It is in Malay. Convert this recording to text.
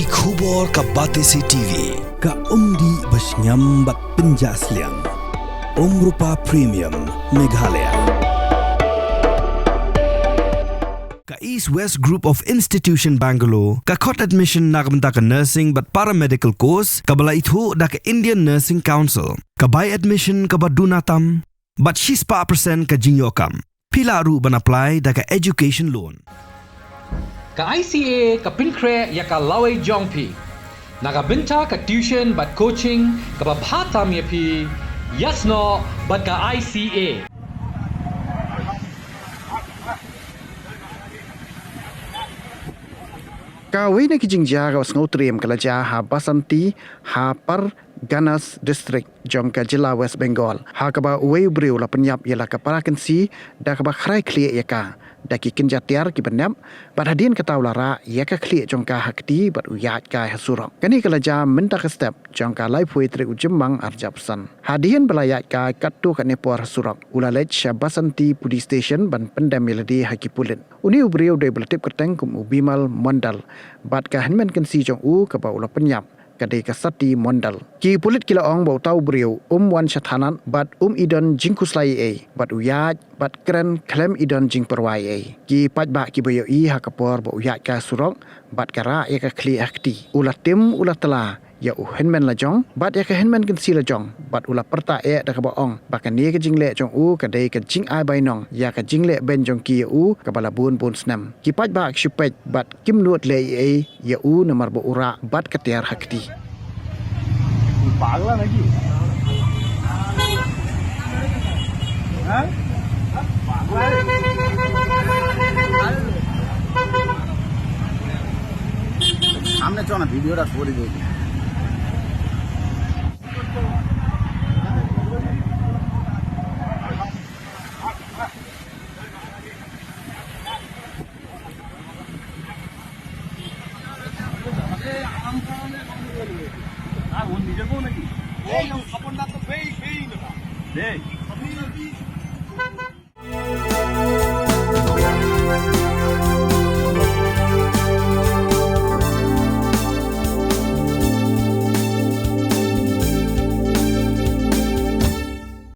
Ki khubor ka Batesi TV. Ka umdi basnyam bat penjaslian. Rupa Premium Meghalaya. Ka East West Group of Institution Bangalore. Ka khot admission nagmenta ka nursing but paramedical course. Ka bala ithu da ka Indian Nursing Council. Ka buy admission ka badunatam. But she's pa percent ka jinyokam. Pila ru ban apply da ka education loan. Ka ICA ka Khrai ya ka laway jongpi. Nagabinta ka tuition but coaching ka babhatam ya pi. Yes no but ka ICA. Kawai na kijingja ka wasngautriam kalaja ha Basanti ha par Ganas District jongka Jila West Bengal. Ha kaba uwei briu la penyap ialah ka para Kynsi da kaba Khrai Khlieh yaka. Da ki kinjatiar ki penyap bat hadin ka taulara yaka Khlieh jongka hakti bat Ïaid ka Surok. Kani kalaja minta ka step jongka lai pui tri ujembang arjapsan. Hadin belayat ka katu ka nepor Surok. Ulalej Basanti Police Station ban pendam melodi hakipulit. Uni ubriu dai belatip keteng kum ubimal mondal. Bat ka Hynmen Kynsi jong u ka ba ula penyap. Kadai kasati mondal. Ki pulit kila ong bau tau briu wan syathanan bat idon jingkuslai bat Ïaid bat keren klem idon jing perwai Ki pajba ki boyo ha kapor bau Ïaid ka Surok bat kara ya ka Khlieh akti. Ulah tim ulah tela ya Hynmen la jong bat ya ka Hynmen Kynsi la jong bat ulah perta da ka baong bakan ni ka jingle jong kadai ka jing ai bainong ya ka jingle ben jong ki ka bala bun snam. Ki pajba ki supet bat kim nuat le ya namar bo ura bat ka tiar hakti. Pagla lagi. Hah? सामने चो ना वीडियो रा छोड़ी दे Hey, yung kapon na to, hey, hey. Hey.